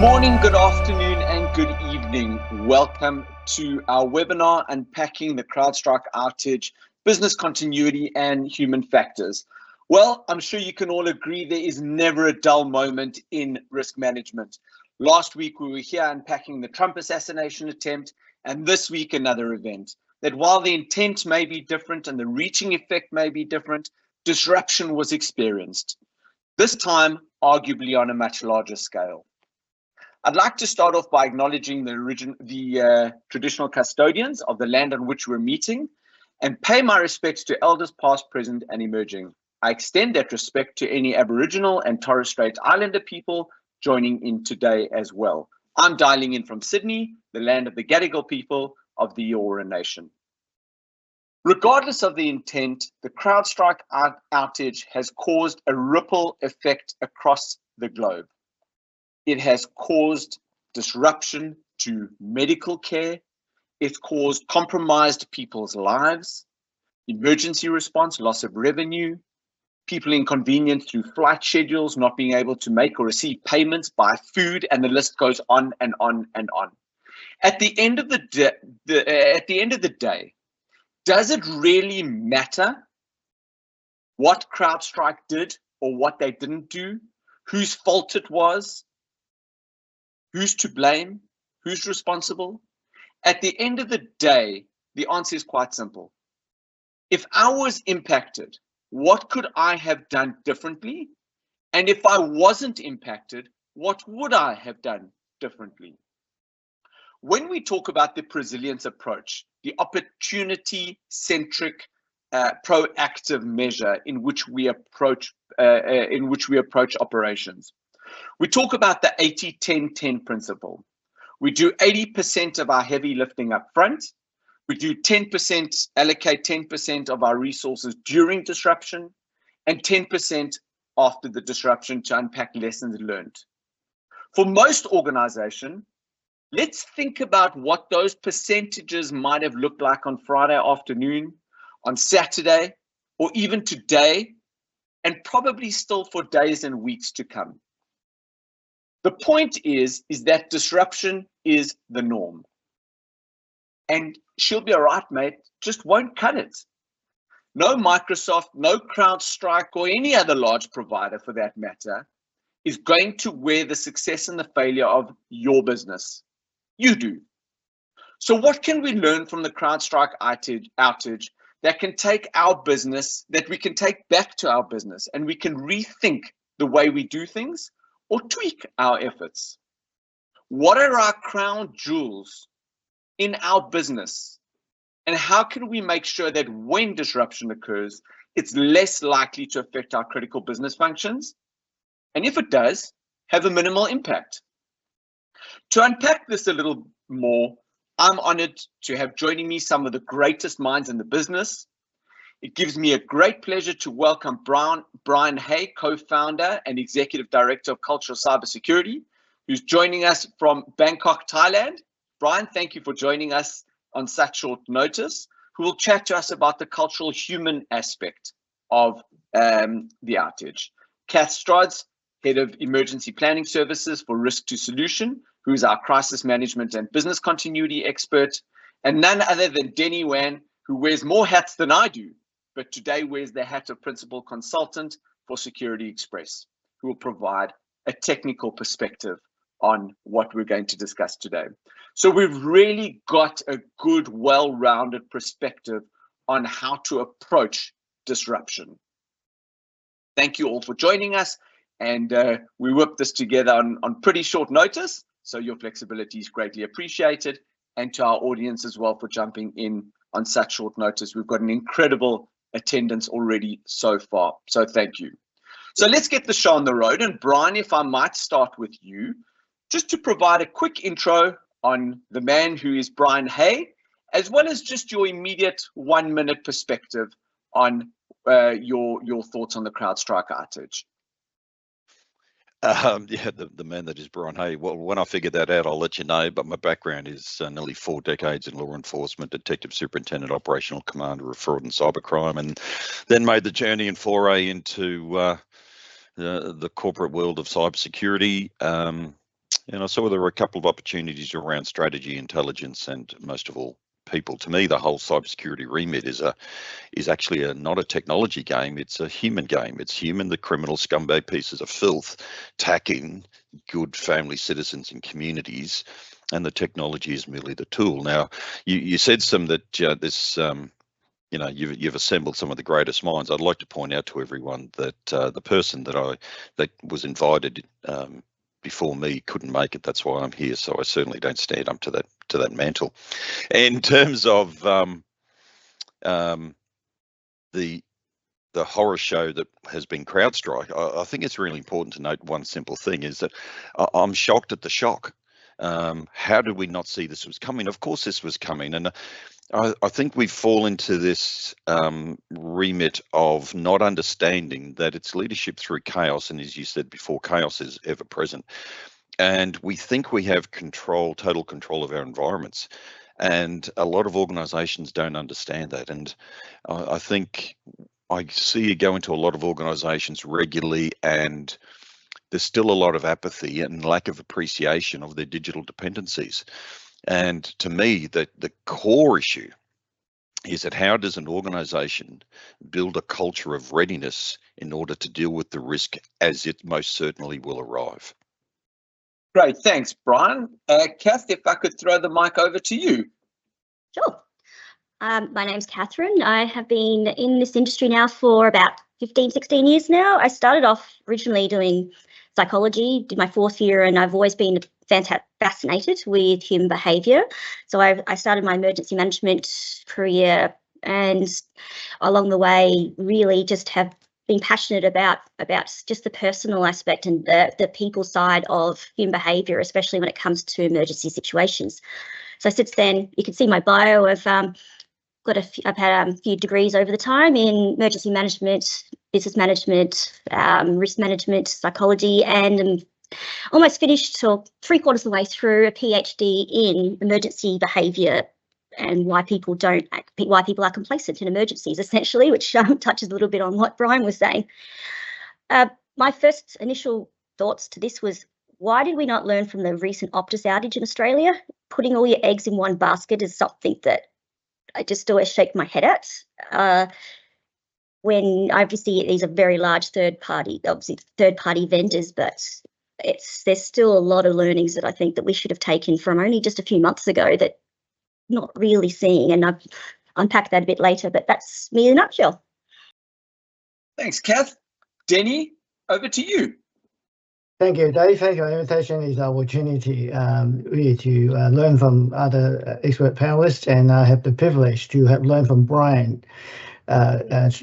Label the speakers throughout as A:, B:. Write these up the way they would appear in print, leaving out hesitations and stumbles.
A: morning, good afternoon, and good evening. Welcome to our webinar, Unpacking the CrowdStrike Outage, Business Continuity and Human Factors. Well, I'm sure you can all agree there is never a dull moment in risk management. Last week, we were here unpacking the Trump assassination attempt, and this week, another event. That while the intent may be different and the reaching effect may be different, disruption was experienced. This time, arguably on a much larger scale. I'd like to start off by acknowledging the traditional custodians of the land on which we're meeting and pay my respects to elders past, present, and emerging. I extend that respect to any Aboriginal and Torres Strait Islander people joining in today as well. I'm dialing in from Sydney, the land of the Gadigal people of the Eora Nation. Regardless of the intent, the CrowdStrike outage has caused a ripple effect across the globe. It has caused disruption to medical care. It's caused compromised people's lives, emergency response, loss of revenue, people inconvenienced through flight schedules, not being able to make or receive payments, buy food, and the list goes on and on and on. At the end of the day, does it really matter what CrowdStrike did or what they didn't do, whose fault it was? Who's to blame? Who's responsible? At the end of the day, the answer is quite simple. If I was impacted, what could I have done differently? And if I wasn't impacted, what would I have done differently? When we talk about the resilience approach, the opportunity-centric, proactive measure in which we approach operations, we talk about the 80-10-10 principle. We do 80% of our heavy lifting up front. We do allocate 10% of our resources during disruption and 10% after the disruption to unpack lessons learned. For most organizations, let's think about what those percentages might have looked like on Friday afternoon, on Saturday, or even today, and probably still for days and weeks to come. The point is that disruption is the norm. And she'll be all right, mate, just won't cut it. No Microsoft, no CrowdStrike, or any other large provider for that matter is going to wear the success and the failure of your business. You do. So what can we learn from the CrowdStrike outage that can take our business, that we can take back to our business, and we can rethink the way we do things or tweak our efforts? What are our crown jewels in our business? And how can we make sure that when disruption occurs, it's less likely to affect our critical business functions? And if it does, have a minimal impact. To unpack this a little more, I'm honored to have joining me some of the greatest minds in the business. It gives me a great pleasure to welcome Brian Hay, co-founder and executive director of cultural cybersecurity, who's joining us from Bangkok, Thailand. Brian, thank you for joining us on such short notice, who will chat to us about the cultural human aspect of the outage. Cath Strods, head of emergency planning services for Risk to Solution, who's our crisis management and business continuity expert, and none other than Denny Wan, who wears more hats than I do, but today wears the hat of principal consultant for Security Express, who will provide a technical perspective on what we're going to discuss today. So we've really got a good, well-rounded perspective on how to approach disruption. Thank you all for joining us, and we whipped this together on pretty short notice, so your flexibility is greatly appreciated, and to our audience as well for jumping in on such short notice. We've got an incredible attendance already so far, so thank you. So let's get the show on the road, and Brian, if I might start with you, just to provide a quick intro on the man who is Brian Hay, as well as just your immediate 1-minute perspective on your thoughts on the CrowdStrike outage.
B: Yeah, the man that is Brian Hay. Well, when I figure that out, I'll let you know. But my background is nearly 4 decades in law enforcement, detective superintendent, operational commander of fraud and cybercrime, and then made the journey and foray into the corporate world of cybersecurity. And I saw there were a couple of opportunities around strategy, intelligence, and most of all, people. To me, the whole cybersecurity remit is actually not a technology game. It's a human game. It's human, the criminal scumbag pieces of filth, attacking good family citizens and communities, and the technology is merely the tool. Now, you said that this. You've assembled some of the greatest minds. I'd like to point out to everyone that the person that was invited before me couldn't make it. That's why I'm here. So I certainly don't stand up to that mantle. In terms of the horror show that has been CrowdStrike, I think it's really important to note one simple thing is that I'm shocked at the shock. How did we not see this was coming? Of course this was coming, and I think we fall into this remit of not understanding that it's leadership through chaos, and as you said before, chaos is ever present, and we think we have total control of our environments, and a lot of organizations don't understand that. And I think I see you go into a lot of organizations regularly, and there's still a lot of apathy and lack of appreciation of their digital dependencies. And to me, the core issue is that how does an organization build a culture of readiness in order to deal with the risk as it most certainly will arrive?
A: Great, thanks, Brian. Cath, if I could throw the mic over to you.
C: Sure. My name's Catherine. I have been in this industry now for about 15, 16 years now. I started off originally doing psychology, did my 4th year, and I've always been fascinated with human behaviour. So I started my emergency management career, and along the way really just have been passionate about just the personal aspect and the people side of human behaviour, especially when it comes to emergency situations. So since then, you can see my bio. I've had a few degrees over the time in emergency management, business management, risk management, psychology, and almost finished till 3/4 of the way through a PhD in emergency behaviour and why people are complacent in emergencies, essentially, which touches a little bit on what Brian was saying. My first initial thoughts to this was, why did we not learn from the recent Optus outage in Australia? Putting all your eggs in one basket is something that I just always shake my head at. When obviously these are very large third-party vendors, but there's still a lot of learnings that I think that we should have taken from only just a few months ago that not really seeing, and I've unpacked that a bit later, but that's me in a nutshell.
A: Thanks, Cath. Denny, over to you.
D: Thank you, Dave. Thank you for the invitation. It's an opportunity really to learn from other expert panelists, and I have the privilege to have learned from Brian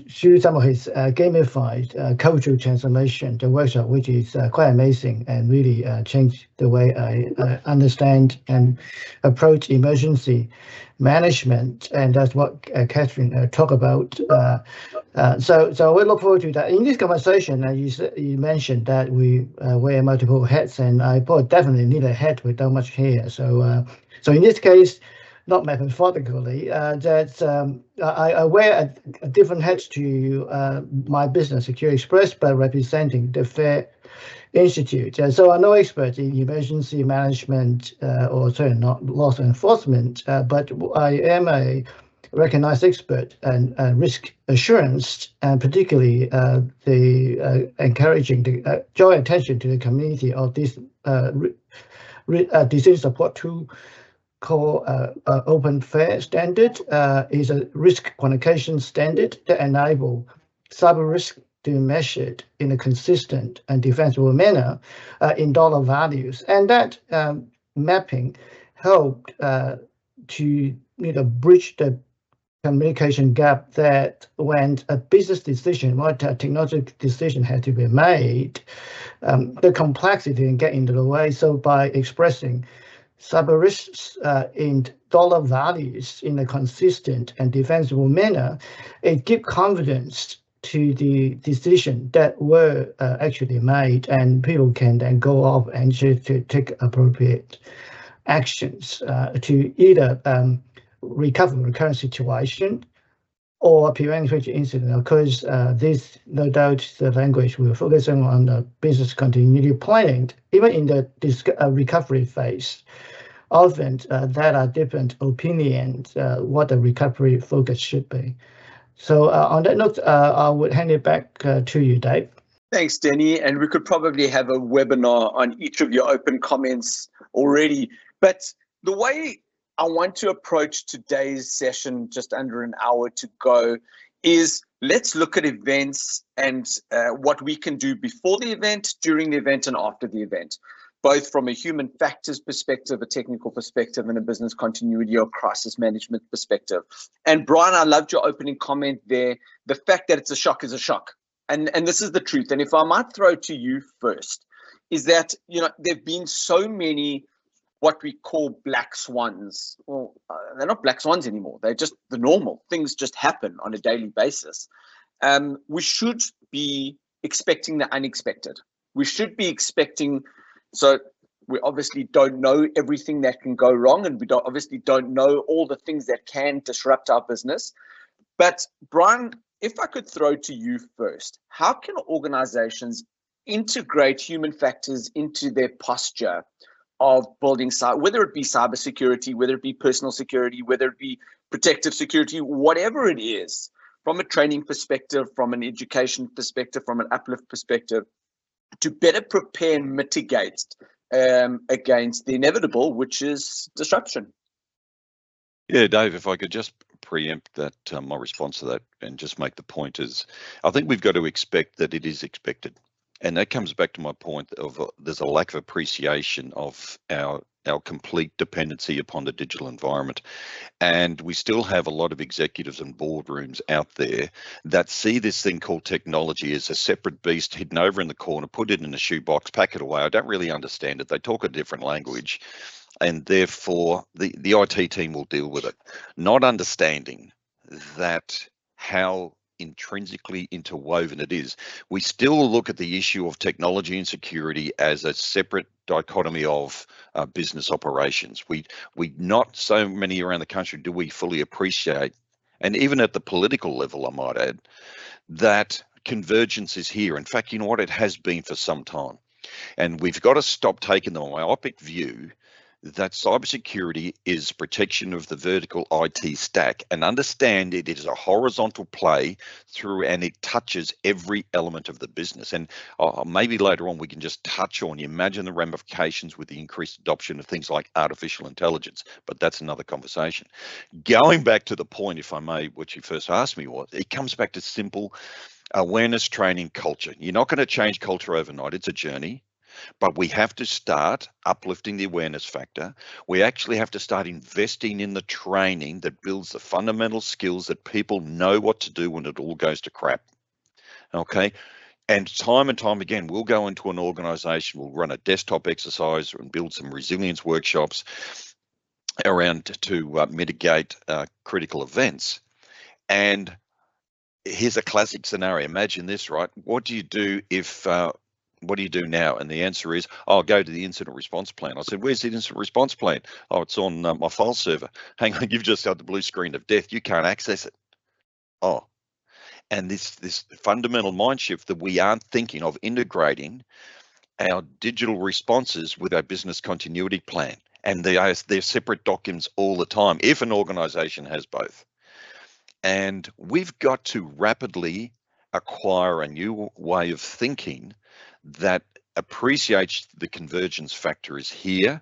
D: through some of his gamified cultural transformation, the workshop, which is quite amazing and really changed the way I understand and approach emergency management, and that's what Catherine talked about. So we look forward to that. In this conversation, you mentioned that we wear multiple hats, and I definitely need a hat without much hair. So in this case, not metaphorically, that I wear a different hat to my business, Secure Express, but representing the FAIR Institute. So I'm no expert in emergency management or certainly not loss enforcement, but I am a recognized expert in risk assurance, and particularly the encouraging the drawing attention to the community of this decision support tool called Open FAIR standard. Is a risk quantification standard that enable cyber risk to be measured in a consistent and defensible manner in dollar values, and that mapping helped to bridge the communication gap that when a business decision, what a technology decision had to be made, the complexity can get into the way. So by expressing cyber risks in dollar values in a consistent and defensible manner, it gives confidence to the decision that were actually made, and people can then go off and to take appropriate actions to either recover from the current situation or prevent which incident occurs. This, no doubt, the language will focus on the business continuity planning, even in the recovery phase. Often, there are different opinions what the recovery focus should be. So on that note, I would hand it back to you, Dave.
A: Thanks, Denny. And we could probably have a webinar on each of your open comments already. But the way I want to approach today's session, just under an hour to go, is let's look at events and what we can do before the event, during the event, and after the event, both from a human factors perspective, a technical perspective, and a business continuity or crisis management perspective. And Brian, I loved your opening comment there. The fact that it's a shock is a shock. And this is the truth. And if I might throw to you first, is that, you know, there've been so many what we call black swans. Well, they're not black swans anymore. They're just the normal. Things just happen on a daily basis. We should be expecting the unexpected. We should be expecting, so we obviously don't know everything that can go wrong, and we obviously don't know all the things that can disrupt our business. But Brian, if I could throw to you first, how can organizations integrate human factors into their posture of building, whether it be cybersecurity, whether it be personal security, whether it be protective security, whatever it is, from a training perspective, from an education perspective, from an uplift perspective, to better prepare and mitigate against the inevitable, which is disruption?
B: Yeah, Dave, if I could just preempt that, my response to that, and just make the point is, I think we've got to expect that it is expected. And that comes back to my point of there's a lack of appreciation of our complete dependency upon the digital environment. And we still have a lot of executives and boardrooms out there that see this thing called technology as a separate beast hidden over in the corner, put it in a shoebox, pack it away. I don't really understand it. They talk a different language, and therefore the IT team will deal with it. Not understanding that how intrinsically interwoven it is. We still look at the issue of technology and security as a separate dichotomy of business operations. We not so many around the country do we fully appreciate, and even at the political level, I might add, that convergence is here. In fact, you know what, it has been for some time. And we've got to stop taking the myopic view that cybersecurity is protection of the vertical IT stack, and understand it is a horizontal play through, and it touches every element of the business. And maybe later on we can just touch on, you imagine the ramifications with the increased adoption of things like artificial intelligence, but that's another conversation. Going back to the point, if I may, what you first asked me was, it comes back to simple awareness, training, culture. You're not going to change culture overnight. It's a journey. But we have to start uplifting the awareness factor. We actually have to start investing in the training that builds the fundamental skills that people know what to do when it all goes to crap. Okay. And time again, we'll go into an organization, we'll run a desktop exercise and build some resilience workshops around to mitigate critical events. And here's a classic scenario. Imagine this, right? What do you do if what do you do now? And the answer is, I'll go to the incident response plan. I said, where's the incident response plan? Oh, it's on my file server. Hang on, you've just got the blue screen of death. You can't access it. Oh, and this fundamental mind shift that we aren't thinking of integrating our digital responses with our business continuity plan. And they're separate documents all the time, if an organization has both. And we've got to rapidly acquire a new way of thinking that appreciates the convergence factor is here,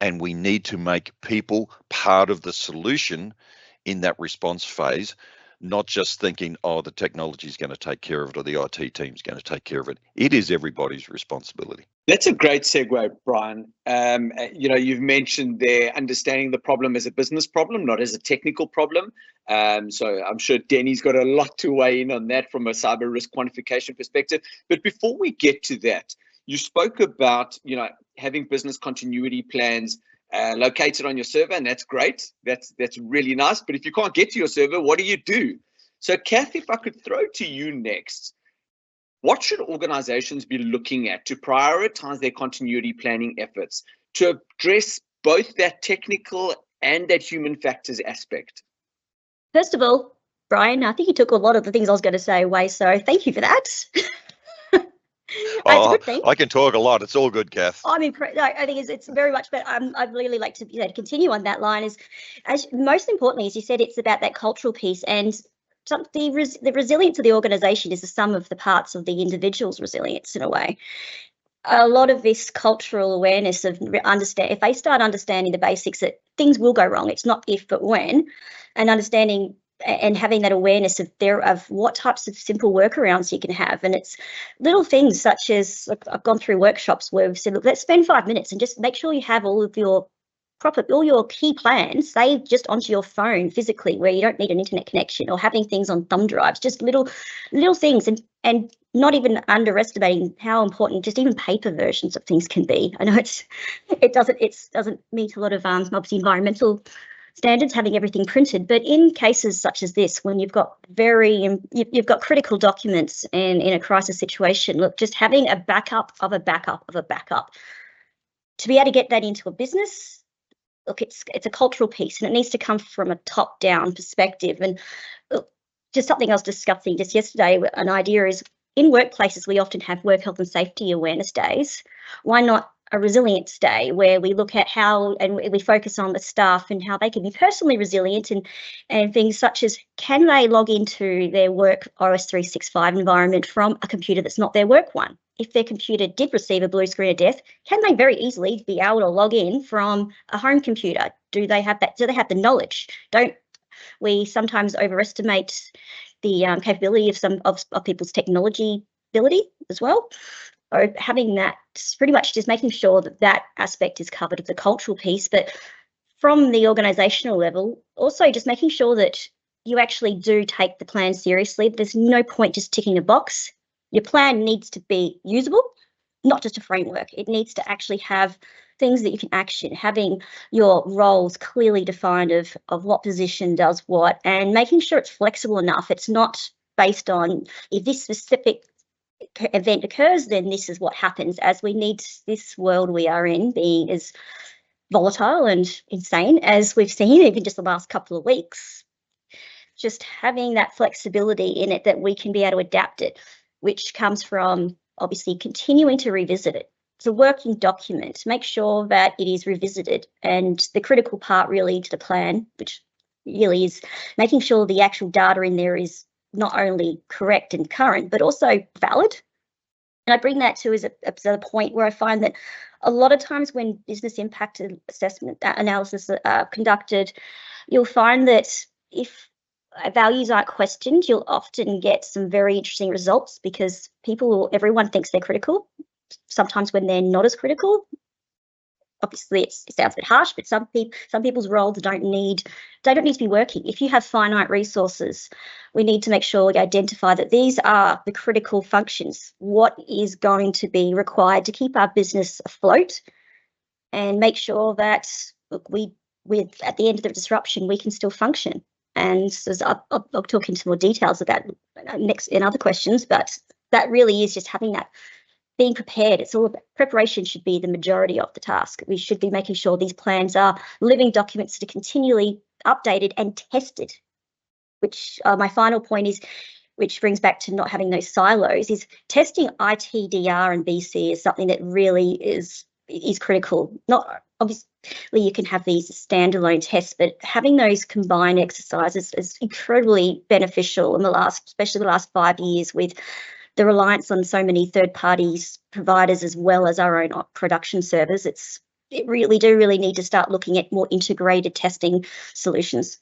B: and we need to make people part of the solution in that response phase, not just thinking, oh, the technology is going to take care of it or the IT team is going to take care of it. It is everybody's responsibility.
A: That's a great segue, Brian. You know, you've mentioned there understanding the problem as a business problem, not as a technical problem. So I'm sure Denny's got a lot to weigh in on that from a cyber risk quantification perspective. But before we get to that, you spoke about, you know, having business continuity plans located on your server, and that's great. That's really nice. But if you can't get to your server, what do you do? So, Cath, if I could throw to you next, what should organizations be looking at to prioritize their continuity planning efforts to address both that technical and that human factors aspect?
C: First of all, Brian. I think you took a lot of the things I was going to say away, so thank you for that. It's a
B: Oh,
C: good thing.
B: I can talk a lot. It's all good, Cath.
C: I'm impressed. I think it's very much, but I'd really like to, to continue on that line. Is as most importantly, as you said, it's about that cultural piece, and the resilience of the organisation is the sum of the parts of the individual's resilience in a way. A lot of this cultural awareness of if they start understanding the basics that things will go wrong, it's not if but when, and understanding and having that awareness of what types of simple workarounds you can have. And it's little things such as, I've gone through workshops where we've said, look, let's spend 5 minutes and just make sure you have all your key plans saved just onto your phone physically, where you don't need an internet connection, or having things on thumb drives, just little things, and not even underestimating how important just even paper versions of things can be. I know it doesn't meet a lot of obviously environmental standards having everything printed, but in cases such as this, when you've got you've got critical documents and in a crisis situation, look, just having a backup of a backup of a backup to be able to get that into a business. Look, it's a cultural piece, and it needs to come from a top-down perspective. And look, just something I was discussing just yesterday, an idea is, in workplaces we often have work health and safety awareness days. Why not a resilience day where we look at how, and we focus on the staff and how they can be personally resilient, and things such as, can they log into their work OS 365 environment from a computer that's not their work one? If their computer did receive a blue screen of death, can they very easily be able to log in from a home computer? Do they have that? Do they have the knowledge? Don't we sometimes overestimate the capability of some of people's technology ability as well? Or having that, pretty much just making sure that aspect is covered of the cultural piece, but from the organisational level, also just making sure that you actually do take the plan seriously. There's no point just ticking a box. Your plan needs to be usable, not just a framework. It needs to actually have things that you can action, having your roles clearly defined of what position does what, and making sure it's flexible enough. It's not based on, if this specific event occurs, then this is what happens, as we need this world we are in being as volatile and insane as we've seen even just the last couple of weeks. Just having that flexibility in it that we can be able to adapt it, which comes from obviously continuing to revisit it. It's a working document. Make sure that it is revisited, and the critical part really to the plan, which really is making sure the actual data in there is not only correct and current, but also valid. And I bring that to as a point where I find that a lot of times when business impact assessment analysis are conducted, you'll find that if values aren't questioned, you'll often get some very interesting results, because everyone thinks they're critical. Sometimes when they're not as critical, obviously it sounds a bit harsh, but some people's roles don't need to be working. If you have finite resources, we need to make sure we identify that these are the critical functions. What is going to be required to keep our business afloat, and make sure that we at the end of the disruption, we can still function. And so I'll talk into more details of that next in other questions, but that really is just having that, being prepared. It's all about preparation. Should be the majority of the task. We should be making sure these plans are living documents that are continually updated and tested, which my final point is, which brings back to not having those silos, is testing ITDR and BC is something that really is critical. Not obviously you can have these standalone tests, but having those combined exercises is incredibly beneficial in especially the last 5 years, with the reliance on so many third parties providers as well as our own production servers. It really need to start looking at more integrated testing solutions.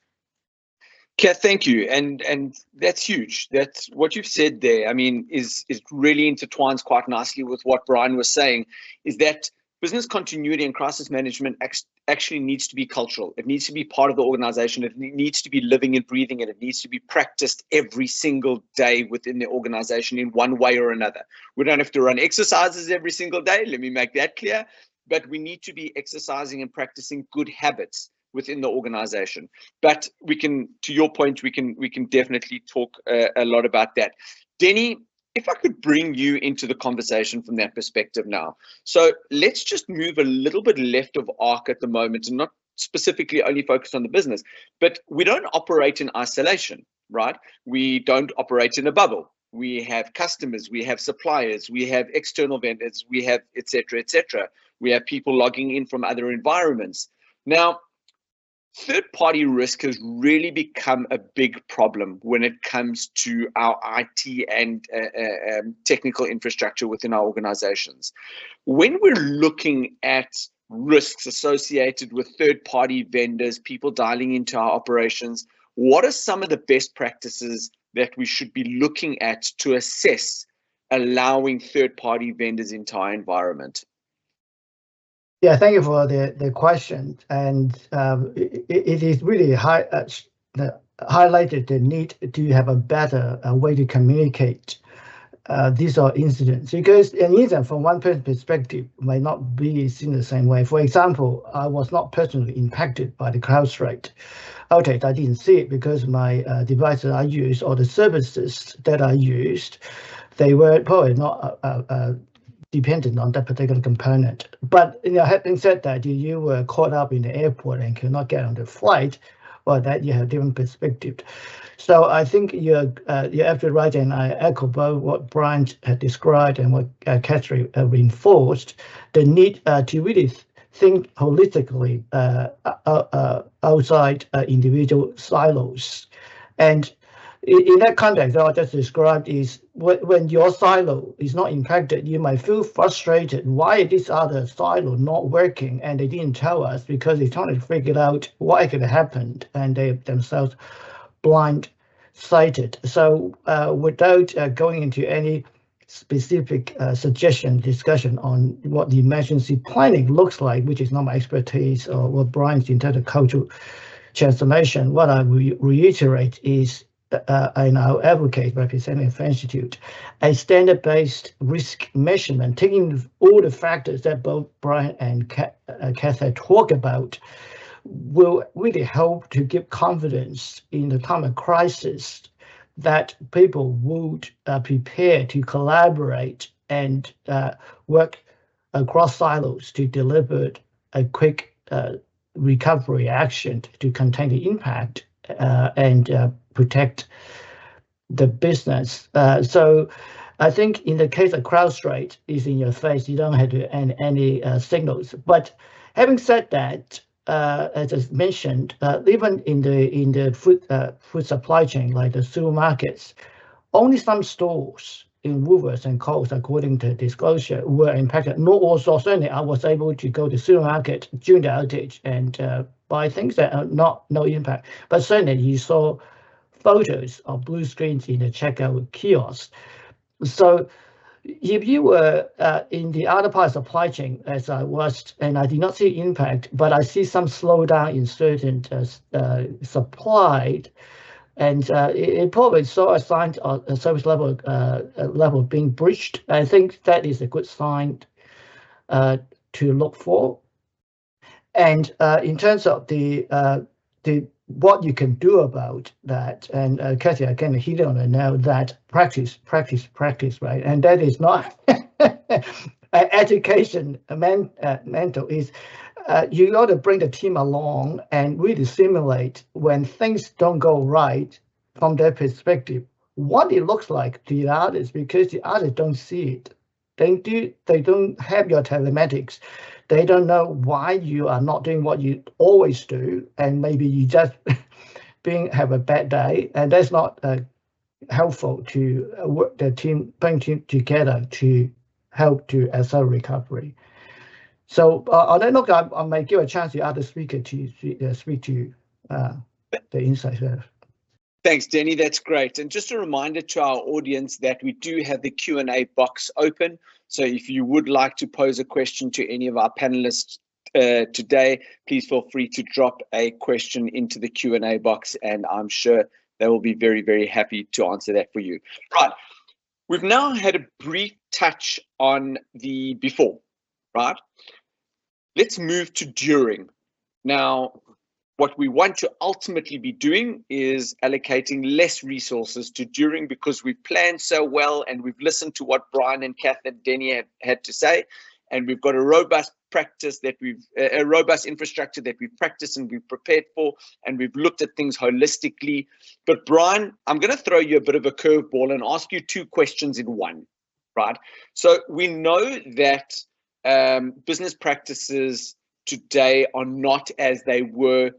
A: Cath, thank you, and that's huge. That's what you've said there. I mean, is really intertwines quite nicely with what Brian was saying. Is that business continuity and crisis management actually needs to be cultural. It needs to be part of the organization. It needs to be living and breathing, and it needs to be practiced every single day within the organization in one way or another. We don't have to run exercises every single day. Let me make that clear. But we need to be exercising and practicing good habits within the organization. But we can, to your point, we can definitely talk a lot about that. Denny, if I could bring you into the conversation from that perspective now. So let's just move a little bit left of arc at the moment, and not specifically only focus on the business, but we don't operate in isolation. right? We don't operate in a bubble. We have customers, we have suppliers, we have external vendors, we have et cetera, et cetera. We have people logging in from other environments. Now, third-party risk has really become a big problem when it comes to our IT and technical infrastructure within our organizations. When we're looking at risks associated with third-party vendors, people dialing into our operations, what are some of the best practices that we should be looking at to assess allowing third-party vendors into our environment?
D: Yeah, thank you for the question. And it is really highlighted the need to have a better way to communicate these are incidents, because an incident from one person's perspective may not be seen the same way. For example, I was not personally impacted by the CrowdStrike outage. I didn't see it because my devices I used or the services that I used, they were probably not dependent on that particular component. But having said that, you were caught up in the airport and could not get on the flight, well, that you have different perspective. So I think you're absolutely right, and I echo both what Brian had described and what Cath reinforced, the need to really think holistically outside individual silos. And in that context, what I just described is when your silo is not impacted, you might feel frustrated. Why is this other silo not working? And they didn't tell us because they're trying to figure out what could have happened, and they themselves blind-sighted. So without going into any specific discussion on what the emergency planning looks like, which is not my expertise, or what Brian's in terms of cultural transformation, what I reiterate is, and I'll advocate representing the Institute, a standard-based risk measurement, taking all the factors that both Brian and Cath had talked about, will really help to give confidence in the time of crisis that people would prepare to collaborate and work across silos to deliver a quick recovery action to contain the impact and protect the business. So I think in the case of CrowdStrike, is in your face. You don't have to any signals. But having said that, as I mentioned, even in the food supply chain, like the supermarkets, only some stores in Woolworths and Coles, according to disclosure, were impacted. Not all stores. Certainly, I was able to go to the supermarket during the outage and buy things that are no impact. But certainly, you saw photos of blue screens in the checkout kiosks. So if you were in the other part of the supply chain, as I was, and I did not see impact, but I see some slowdown in certain supply, and it probably saw a sign of a service level being breached. I think that is a good sign to look for. And in terms of the what you can do about that, and Kathy, I can hit on it now, that practice, right? And that is not education mental, is you got to bring the team along and really simulate when things don't go right from their perspective, what it looks like to the others, because the others don't see it. They don't have your telematics. They don't know why you are not doing what you always do, and maybe you just have a bad day, and that's not helpful to work the team, bring team together to help to accelerate recovery. So on that note, I may give a chance to the other speaker to speak to the insights there.
A: Thanks, Denny. That's great. And just a reminder to our audience that we do have the Q&A box open. So if you would like to pose a question to any of our panelists today, please feel free to drop a question into the Q&A box, and I'm sure they will be very, very happy to answer that for you. Right. We've now had a brief touch on the before, right? Let's move to during. Now, what we want to ultimately be doing is allocating less resources to during, because we've planned so well and we've listened to what Brian and Cath and Denny had to say, and we've got a robust practice that a robust infrastructure that we've practiced and we've prepared for, and we've looked at things holistically. But Brian, I'm going to throw you a bit of a curveball and ask you two questions in one, right? So we know that business practices today are not as they were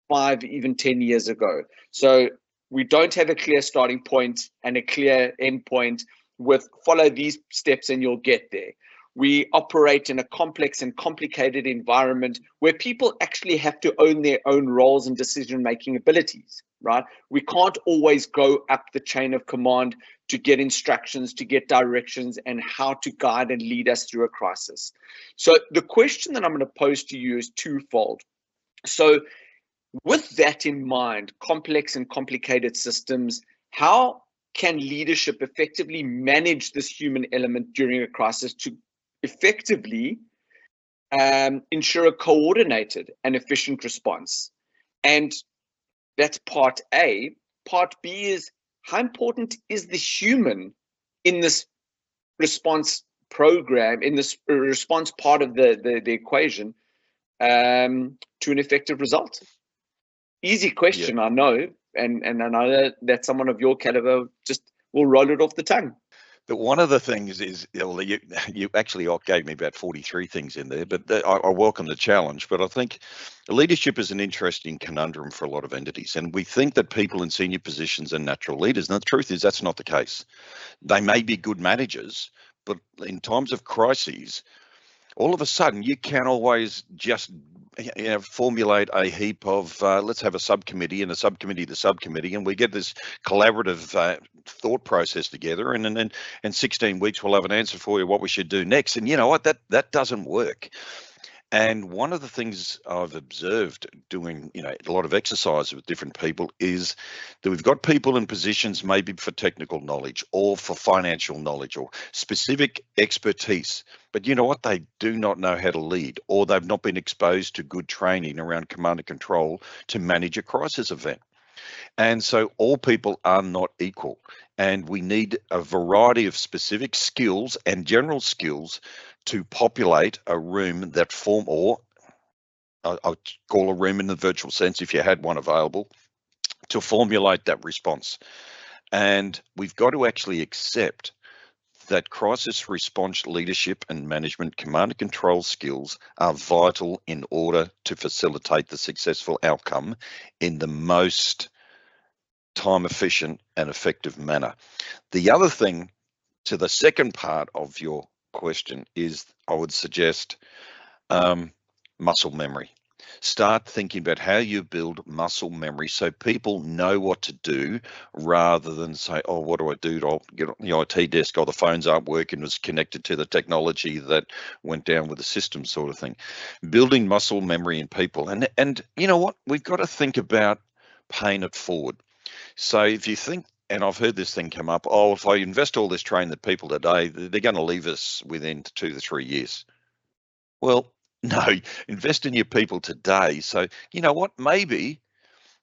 A: 5, even 10 years ago. So we don't have a clear starting point and a clear end point with follow these steps and you'll get there. We operate in a complex and complicated environment where people actually have to own their own roles and decision-making abilities, right? We can't always go up the chain of command to get instructions, to get directions, and how to guide and lead us through a crisis. So the question that I'm going to pose to you is twofold. So with that in mind, complex and complicated systems, how can leadership effectively manage this human element during a crisis to effectively ensure a coordinated and efficient response? And that's part A. Part B is, how important is the human in this response program, in this response part of the equation to an effective result? Easy question, yeah. I know, and I know that someone of your caliber just will roll it off the tongue.
B: But one of the things is, you actually gave me about 43 things in there, but I welcome the challenge. But I think leadership is an interesting conundrum for a lot of entities. And we think that people in senior positions are natural leaders. And the truth is that's not the case. They may be good managers, but in times of crises, all of a sudden you can't always just formulate a heap of let's have a subcommittee and a subcommittee to subcommittee, and we get this collaborative thought process together, and in 16 weeks we'll have an answer for you what we should do next. And you know what, that doesn't work. And one of the things I've observed doing, a lot of exercise with different people is that we've got people in positions maybe for technical knowledge or for financial knowledge or specific expertise, but you know what, they do not know how to lead, or they've not been exposed to good training around command and control to manage a crisis event. And so all people are not equal, and we need a variety of specific skills and general skills to populate a room that or I'll call a room in the virtual sense if you had one available, to formulate that response. And we've got to actually accept that crisis response leadership and management command and control skills are vital in order to facilitate the successful outcome in the most time efficient and effective manner. The other thing, to the second part of your question, is I would suggest muscle memory. Start thinking about how you build muscle memory so people know what to do, rather than say, oh, what do I do? I'll get on the IT desk, or the phones aren't working, was connected to the technology that went down with the system, sort of thing. Building muscle memory in people. And you know what? We've got to think about paying it forward. So if you think, and I've heard this thing come up, oh, if I invest all this training that people today, they're going to leave us within 2 to 3 years. Well, no, invest in your people today. So, you know what, maybe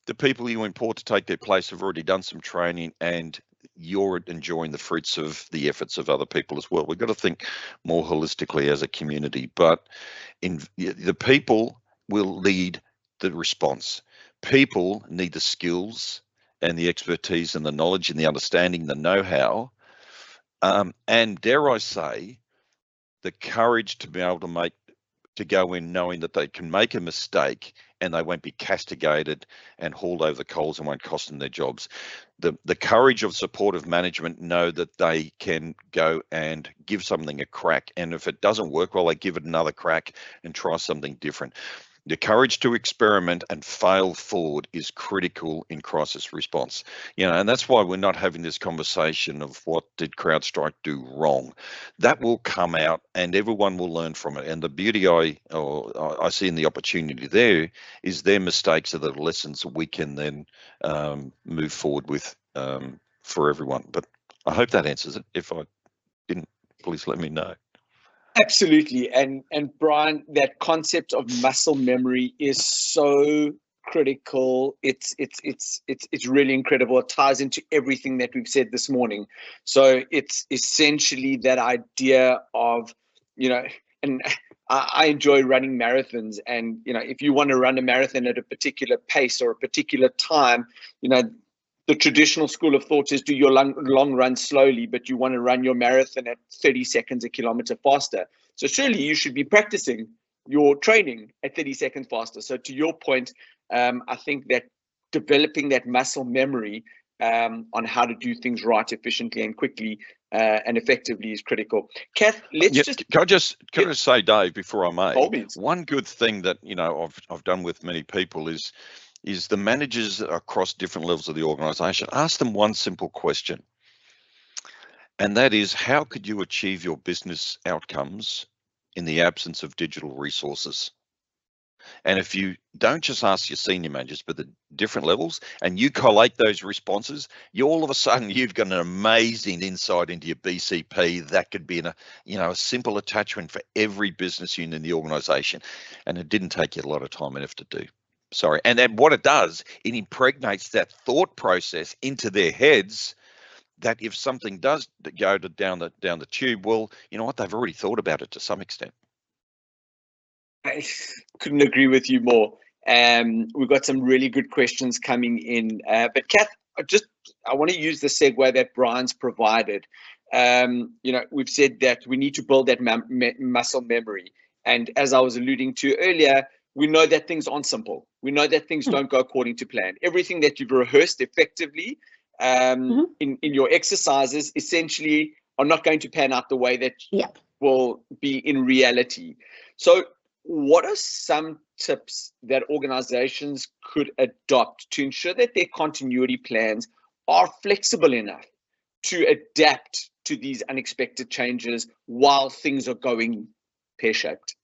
B: the people you import to take their place have already done some training and you're enjoying the fruits of the efforts of other people as well. We've got to think more holistically as a community, but the people will lead the response. People need the skills and the expertise and the knowledge and the understanding, the know-how, and dare I say, the courage to be able to go in knowing that they can make a mistake and they won't be castigated and hauled over the coals and won't cost them their jobs. The courage of supportive management know that they can go and give something a crack, and if it doesn't work, well, they give it another crack and try something different. The courage to experiment and fail forward is critical in crisis response. And that's why we're not having this conversation of what did CrowdStrike do wrong. That will come out and everyone will learn from it. And the beauty I see in the opportunity there is their mistakes are the lessons we can then move forward with for everyone. But I hope that answers it. If I didn't, please let me know.
A: Absolutely. And Brian, that concept of muscle memory is so critical. It's really incredible. It ties into everything that we've said this morning. So it's essentially that idea of, and I enjoy running marathons, and if you want to run a marathon at a particular pace or a particular time, the traditional school of thought is do your long run slowly, but you want to run your marathon at 30 seconds a kilometer faster. So surely you should be practicing your training at 30 seconds faster. So to your point, I think that developing that muscle memory on how to do things right, efficiently and quickly and effectively is critical. Cath,
B: Can I just say, Dave, before I may,
A: Always.
B: one good thing that I've done with many people is the managers across different levels of the organization, ask them one simple question. And that is, how could you achieve your business outcomes in the absence of digital resources? And if you don't just ask your senior managers, but the different levels, and you collate those responses, all of a sudden you've got an amazing insight into your BCP that could be a simple attachment for every business unit in the organization. And it didn't take you a lot of time and effort to do. Sorry. And then what it does, it impregnates that thought process into their heads that if something does go down the tube, well, you know what, they've already thought about it to some extent.
A: I couldn't agree with you more. We've got some really good questions coming in. But Cath, I want to use the segue that Brian's provided. We've said that we need to build that muscle memory. And as I was alluding to earlier, we know that things aren't simple. We know that things don't go according to plan. Everything that you've rehearsed effectively in your exercises essentially are not going to pan out the way that will be in reality. So what are some tips that organizations could adopt to ensure that their continuity plans are flexible enough to adapt to these unexpected changes while things are going pear-shaped?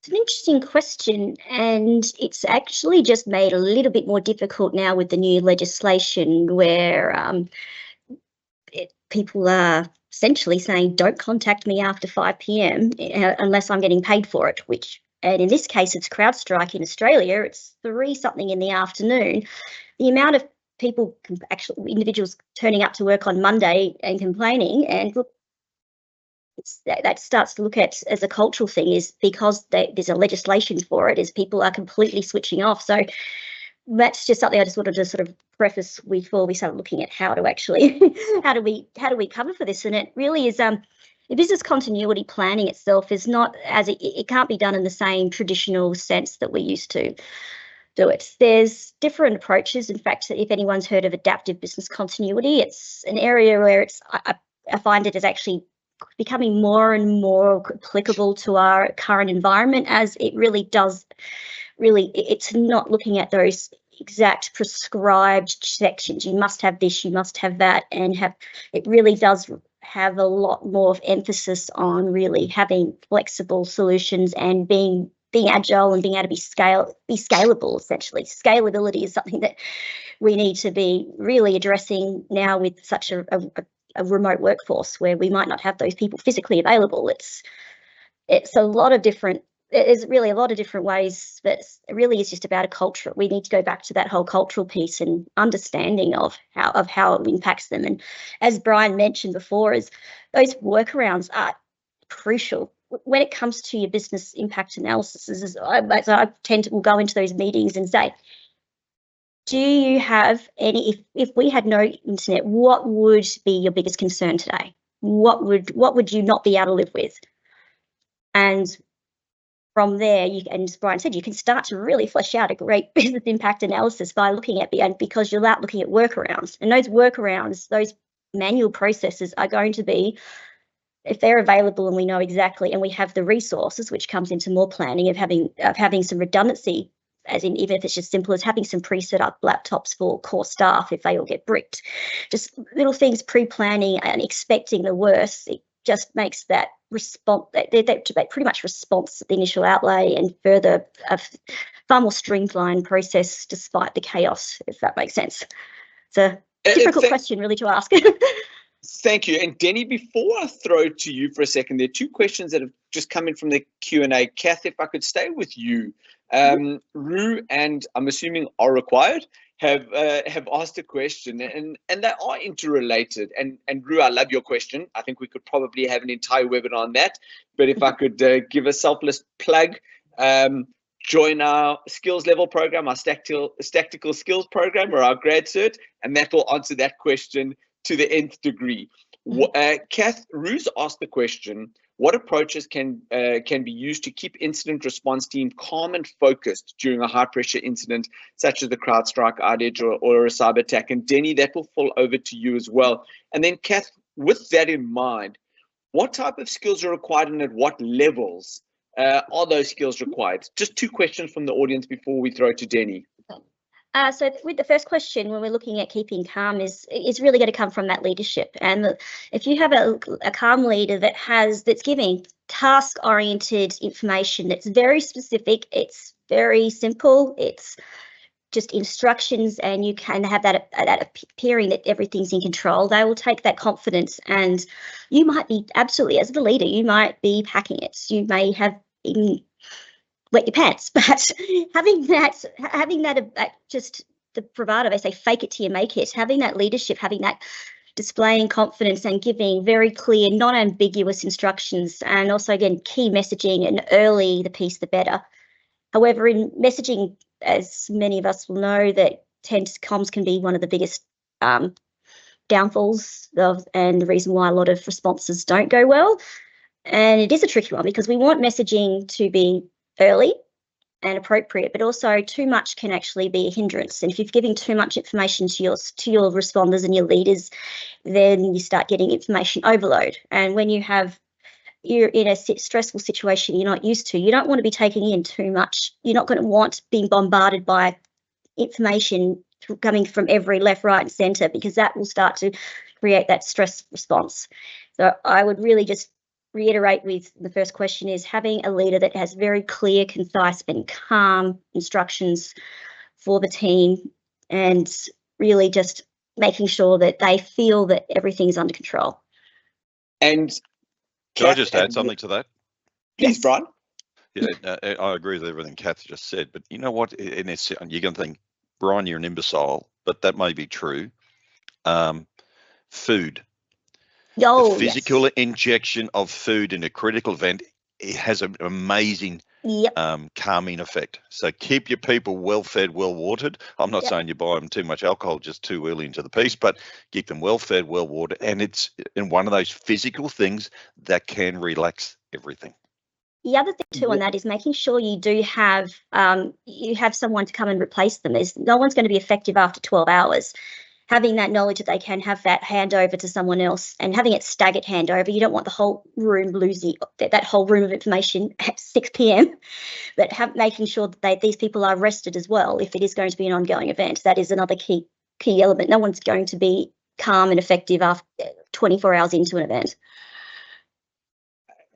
C: It's an interesting question, and it's actually just made a little bit more difficult now with the new legislation where people are essentially saying, don't contact me after 5 p.m. Unless I'm getting paid for it, and in this case, it's CrowdStrike in Australia. It's 3-something in the afternoon. The amount of people, individuals turning up to work on Monday and complaining, and look, that starts to look at as a cultural thing, is because there's a legislation for it, is people are completely switching off. So that's just something I just wanted to sort of preface before we start looking at how to actually how do we cover for this. And it really is the business continuity planning itself is not it can't be done in the same traditional sense that we used to do it. There's different approaches. In fact, if anyone's heard of adaptive business continuity, it's an area where I find it is actually becoming more and more applicable to our current environment, as it really does. It's not looking at those exact prescribed sections. You must have this, you must have that, and it really does have a lot more of emphasis on really having flexible solutions and being agile and being able to be scalable. Essentially, scalability is something that we need to be really addressing now with such a remote workforce where we might not have those people physically available. It's a lot of different. There's really a lot of different ways, but it really is just about a culture. We need to go back to that whole cultural piece and understanding of how it impacts them. And as Brian mentioned before, is those workarounds are crucial when it comes to your business impact analysis. I tend to go into those meetings and say, do you have any? If we had no internet, what would be your biggest concern today? What would you not be able to live with? And from there, and as Brian said, you can start to really flesh out a great business impact analysis by looking at because you're out looking at workarounds. And those workarounds, those manual processes are going to be, if they're available and we know exactly, and we have the resources, which comes into more planning of having some redundancy, as in even if it's just simple as having some pre-set up laptops for core staff if they all get bricked. Just little things, pre-planning and expecting the worst. It just makes that response, that pretty much response to the initial outlay and further a far more streamlined process despite the chaos, if that makes sense. It's a difficult question really to ask.
A: Thank you. And Denny, before I throw it to you for a second, there are 2 questions that have just come in from the Q&A. Cath, if I could stay with you. Rue and I'm assuming are required have asked a question, and they are interrelated. And Rue, I love your question. I think we could probably have an entire webinar on that. But if I could give a selfless plug, join our skills level program, our tactical skills program, or our grad cert, and that will answer that question to the nth degree. Cath, Rue's asked the question: what approaches can be used to keep incident response team calm and focused during a high pressure incident such as the CrowdStrike outage or a cyber attack? And Denny, that will fall over to you as well. And then Cath, with that in mind, what type of skills are required and at what levels are those skills required? Just two questions from the audience before we throw to Denny.
C: So with the first question, when we're looking at keeping calm, is really going to come from that leadership. And if you have a calm leader that's giving task-oriented information that's very specific, it's very simple, it's just instructions, and you can have that appearing that everything's in control, they will take that confidence. And you might be absolutely, as the leader, you might be packing it. You may have even wet your pants, but having that just the bravado, they say fake it till you make it, having that leadership, having that displaying confidence and giving very clear, non-ambiguous instructions, and also again key messaging, and early the piece the better. However, in messaging, as many of us will know, that comms can be one of the biggest downfalls and the reason why a lot of responses don't go well. And it is a tricky one because we want messaging to be early and appropriate, but also too much can actually be a hindrance. And if you're giving too much information to your responders and your leaders, then you start getting information overload. And when you're in a stressful situation you're not used to, you don't want to be taking in too much. You're not going to want being bombarded by information coming from every left, right, and centre, because that will start to create that stress response. So I would really just reiterate with the first question is having a leader that has very clear, concise, and calm instructions for the team, and really just making sure that they feel that everything's under control.
A: And
B: can I just add something to that?
A: Please, Brian.
B: Yeah, I agree with everything Cath just said, but you know what? You're going to think, Brian, you're an imbecile, but that may be true. Food. The physical injection of food in a critical event, it has an amazing calming effect. So keep your people well fed, well watered. I'm not saying you buy them too much alcohol just too early into the piece, but keep them well fed, well watered. And it's in one of those physical things that can relax everything.
C: The other thing too on that is making sure you do have someone to come and replace them. No one's going to be effective after 12 hours. Having that knowledge that they can have that handover to someone else, and having it staggered handover. You don't want the whole room losing that whole room of information at 6 p.m. But making sure that these people are rested as well. If it is going to be an ongoing event, that is another key element. No one's going to be calm and effective after 24 hours into an event.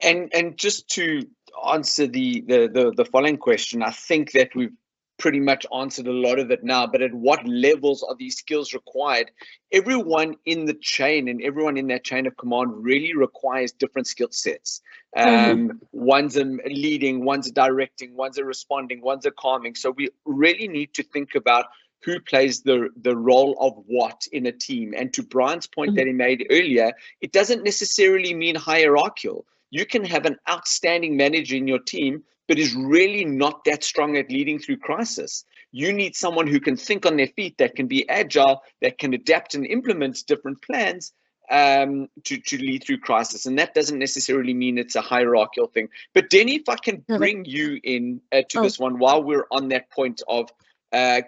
A: And just to answer the following question, I think that we've pretty much answered a lot of it now, but at what levels are these skills required? Everyone in the chain and everyone in that chain of command really requires different skill sets. One's a leading, one's a directing, one's a responding, one's a calming. So we really need to think about who plays the role of what in a team. And to Brian's point that he made earlier, it doesn't necessarily mean hierarchical. You can have an outstanding manager in your team, but is really not that strong at leading through crisis. You need someone who can think on their feet, that can be agile, that can adapt and implement different plans to lead through crisis. And that doesn't necessarily mean it's a hierarchical thing. But Denny, if I can bring you in to this one while we're on that point of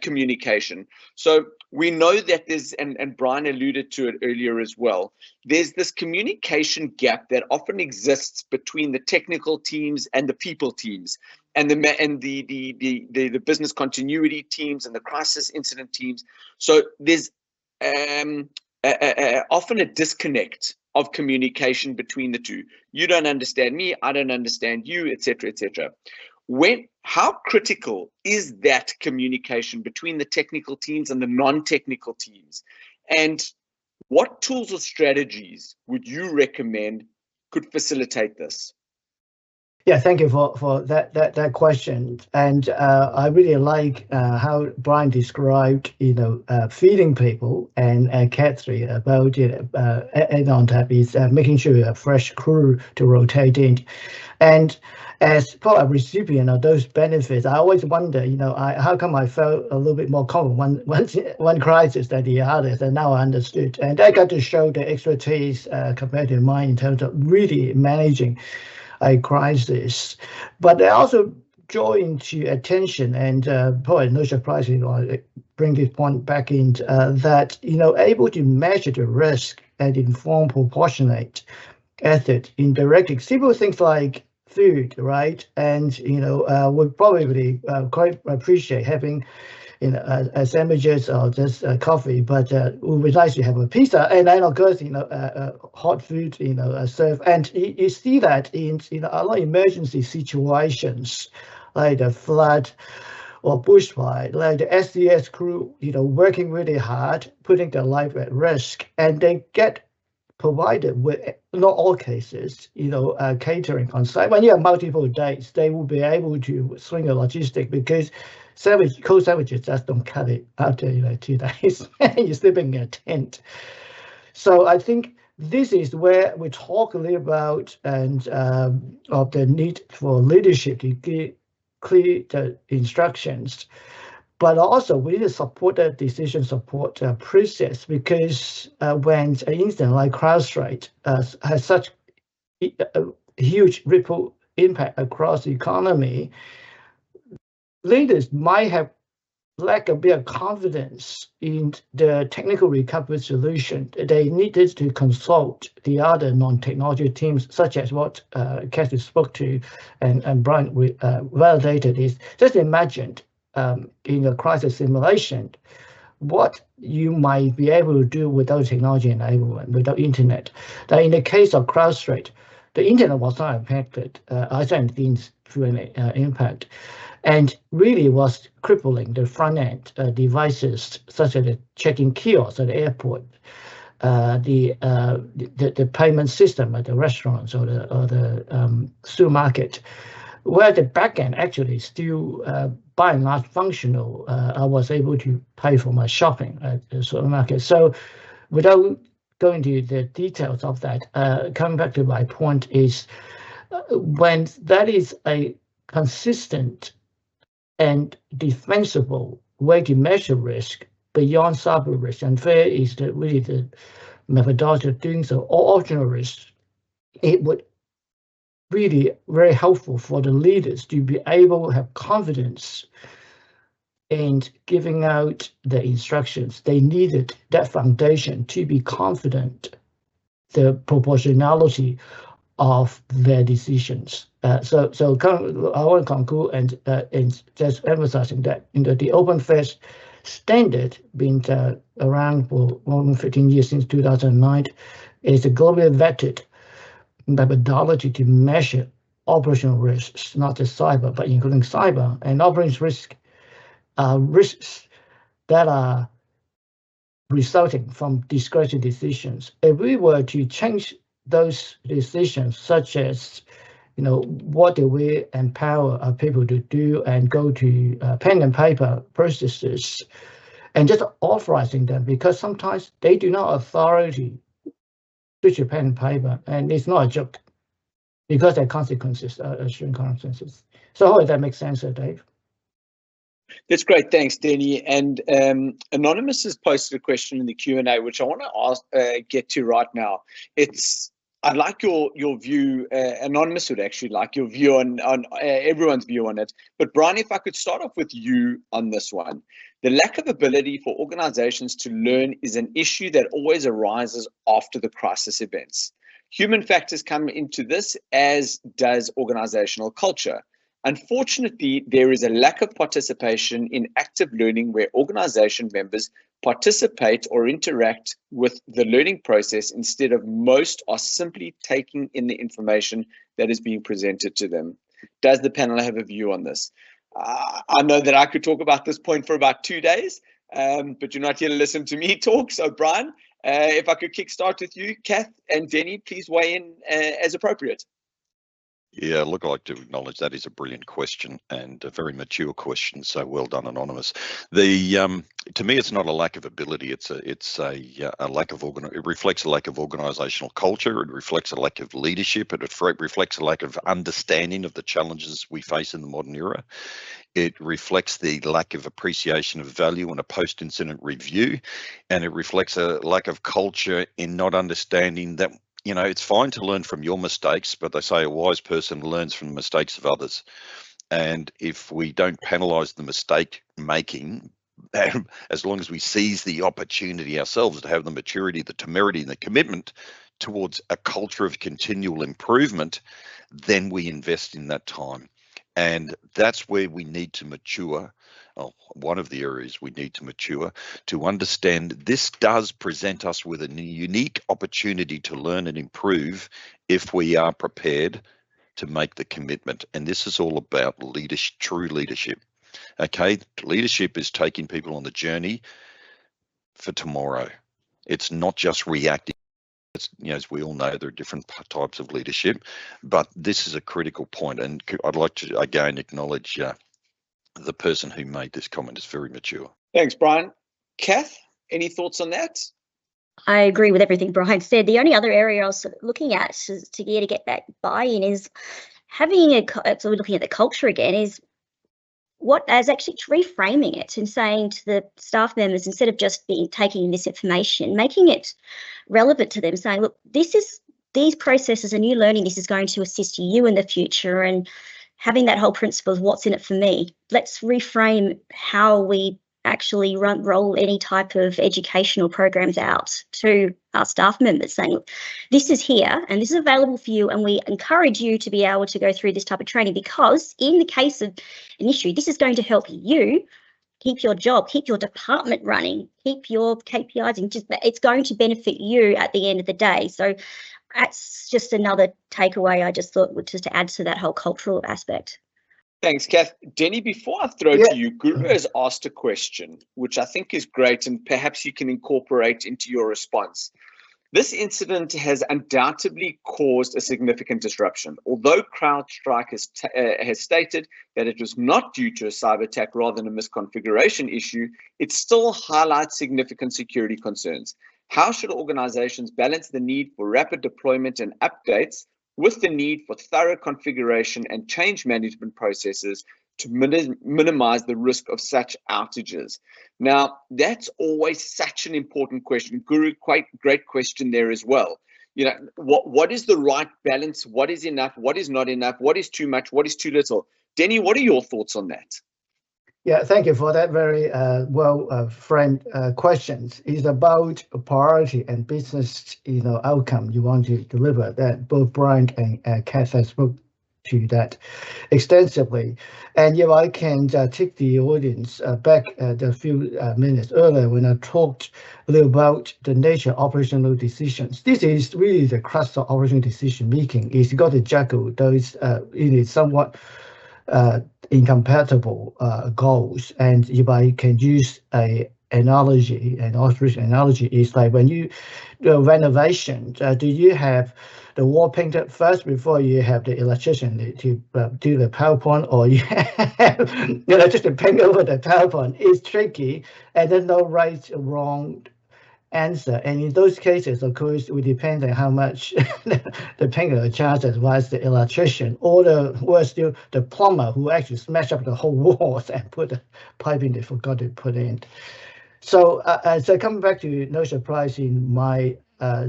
A: communication. So we know that there's, and Brian alluded to it earlier as well, there's this communication gap that often exists between the technical teams and the people teams, and the business continuity teams and the crisis incident teams. So there's often a disconnect of communication between the two. You don't understand me, I don't understand you, etc., etc. How critical is that communication between the technical teams and the non-technical teams? And what tools or strategies would you recommend could facilitate this?
D: Yeah, thank you for that question, and I really like how Brian described, feeding people, and Catherine about and on top is making sure you have fresh crew to rotate in, and as for a recipient of those benefits, I always wonder, how come I felt a little bit more common one crisis than the others, and now I understood, and I got to show the expertise compared to mine in terms of really managing a crisis, but they also draw into attention, and probably no surprise, I bring this point back in that able to measure the risk and inform proportionate effort in directing simple things like food, right? And would probably quite appreciate having sandwiches or just coffee, but it would be nice to have a pizza. And then, of course, hot food, served. And you see that in a lot of emergency situations, like the flood or bushfire, like the SDS crew, working really hard, putting their life at risk, and they get provided with, not all cases, catering on site. When you have multiple days, they will be able to swing a logistic because cold sandwiches just don't cut it after 2 days. You're sleeping in a tent. So I think this is where we talk a little about and of the need for leadership to give clear the instructions. But also we need to support the decision support process, because when an incident like CrowdStrike has such a huge ripple impact across the economy, leaders might have lack a bit of confidence in the technical recovery solution. They needed to consult the other non-technology teams, such as what Cath spoke to and Brian validated is, just imagine in a crisis simulation, what you might be able to do without technology enablement, without internet. That in the case of CrowdStrike, the internet was not impacted. I think things through an impact, and really was crippling the front end devices, such as the check-in kiosks at the airport, the payment system at the restaurants or the supermarket, where the back end actually still by and large functional. I was able to pay for my shopping at the supermarket. So without going to the details of that, coming back to my point is when that is a consistent and defensible way to measure risk beyond cyber risk, and fair is really the methodology of doing so, or optional risk, it would really very helpful for the leaders to be able to have confidence in giving out the instructions. They needed that foundation to be confident the proportionality of their decisions. So I want to conclude and just emphasizing that the open FAIRS standard, being around for more than 15 years since 2009, is a globally vetted methodology to measure operational risks, not just cyber, but including cyber and operations risk, risks that are resulting from discretionary decisions. If we were to change those decisions, such as what do we empower our people to do, and go to pen and paper processes, and just authorizing them, because sometimes they do not have authority to switch to pen and paper, and it's not a joke, because there are consequences, assuring consequences. So I hope that makes sense, Dave.
A: That's great, thanks, Denny. And Anonymous has posted a question in the Q&A, which I want to get to right now. I'd like your view. Anonymous would actually like your view on everyone's view on it. But Brian, if I could start off with you on this one. The lack of ability for organizations to learn is an issue that always arises after the crisis events. Human factors come into this, as does organizational culture. Unfortunately, there is a lack of participation in active learning where organization members participate or interact with the learning process. Instead of most are simply taking in the information that is being presented to them. Does the panel have a view on this? I know that I could talk about this point for about 2 days, but you're not here to listen to me talk. So Brian, if I could kickstart with you, Cath and Denny, please weigh in as appropriate.
B: Yeah, look, I'd like to acknowledge that is a brilliant question and a very mature question. So well done, Anonymous. The to me, it's not a lack of ability. It's a lack of it reflects a lack of organisational culture. It reflects a lack of leadership. It reflects a lack of understanding of the challenges we face in the modern era. It reflects the lack of appreciation of value and a post-incident review, and it reflects a lack of culture in not understanding that, you know, it's fine to learn from your mistakes, but they say a wise person learns from the mistakes of others. And if we don't penalise the mistake making, as long as we seize the opportunity ourselves to have the maturity, the temerity, and the commitment towards a culture of continual improvement, then we invest in that time. And that's where we need to mature. One of the areas we need to mature to understand this does present us with a unique opportunity to learn and improve if we are prepared to make the commitment. And this is all about leadership, true leadership. Okay, leadership is taking people on the journey for tomorrow. It's not just reacting. It's, you know, as we all know, there are different types of leadership, but this is a critical point, and I'd like to again acknowledge the person who made this comment is very mature.
A: Thanks, Brian. Cath, any thoughts on that?
C: I agree with everything Brian said. The only other area I was sort of looking at to get that buy-in is having so we're looking at the culture again, is what as actually reframing it and saying to the staff members, instead of just taking this information, making it relevant to them, saying, look, these processes and you learning this is going to assist you in the future, and having that whole principle of what's in it for me. Let's reframe how we actually roll any type of educational programs out to our staff members, saying, look, this is here and this is available for you, and we encourage you to be able to go through this type of training, because in the case of an issue, this is going to help you keep your job, keep your department running, keep your KPIs, and it's going to benefit you at the end of the day. So that's just another takeaway I just thought, just to add to that whole cultural aspect.
A: Thanks, Cath. Denny, before I throw to you, Guru has asked a question, which I think is great, and perhaps you can incorporate into your response. This incident has undoubtedly caused a significant disruption. Although CrowdStrike has stated that it was not due to a cyber attack rather than a misconfiguration issue, it still highlights significant security concerns. How should organizations balance the need for rapid deployment and updates with the need for thorough configuration and change management processes to minimize the risk of such outages? Now, that's always such an important question. Guru, quite great question there as well. You know, what is the right balance? What is enough? What is not enough? What is too much? What is too little? Denny, what are your thoughts on that?
D: Yeah, thank you for that very framed questions. It's about priority and business, outcome you want to deliver. That both Brian and Cath have spoke to that extensively. And if I can take the audience back a few minutes earlier when I talked a little about the nature of operational decisions. This is really the crux of operational decision making. Is you got to juggle those somewhat incompatible goals. And if I can use an analogy, an illustration analogy, is like when you do renovation, do you have the wall painted first before you have the electrician to do the PowerPoint, or you have just to paint over the PowerPoint? It's tricky, and there's no right or wrong answer. And in those cases, of course, we depend on how much the painter charges, was the electrician, or still the plumber who actually smashed up the whole walls and put the piping they forgot to put in. So, coming back to no surprise, in my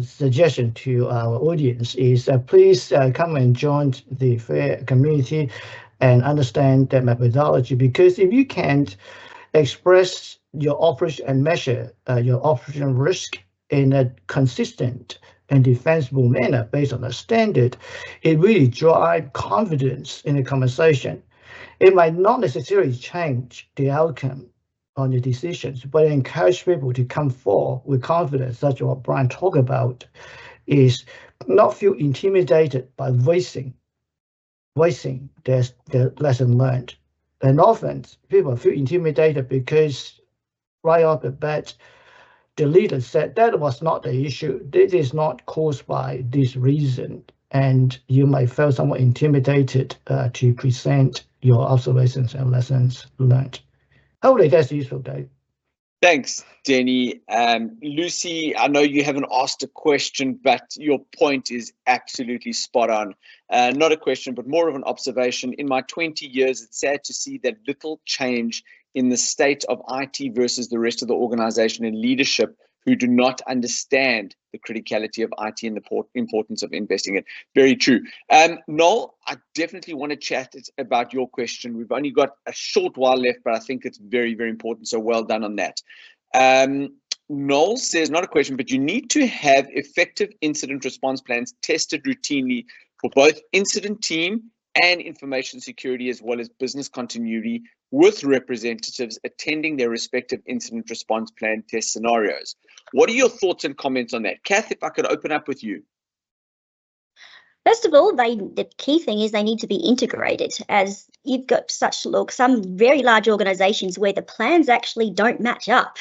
D: suggestion to our audience is please come and join the FAIR community and understand that methodology, because if you can't express your operation and measure your operational risk in a consistent and defensible manner based on a standard, it really drives confidence in the conversation. It might not necessarily change the outcome on the decisions, but encourage people to come forward with confidence, such as what Brian talked about, is not feel intimidated by voicing their lesson learned. And often people feel intimidated because right off the bat, the leader said that was not the issue. This is not caused by this reason. and you might feel somewhat intimidated to present your observations and lessons learned. Hopefully that's useful, Dave.
A: Thanks, Denny. Lucy, I know you haven't asked a question, but your point is absolutely spot on. Not a question, but more of an observation. In my 20 years, it's sad to see that little change in the state of IT versus the rest of the organization and leadership who do not understand the criticality of IT and the importance of investing in it. Very true. Noel, I definitely want to chat about your question. We've only got a short while left, but I think it's very, very important. So well done on that. Noel says, not a question, but you need to have effective incident response plans tested routinely for both incident team and information security, as well as business continuity, with representatives attending their respective incident response plan test scenarios. What are your thoughts and comments on that? Cath, if I could open up with you.
C: First of all, the key thing is they need to be integrated, as you've got some very large organizations where the plans actually don't match up,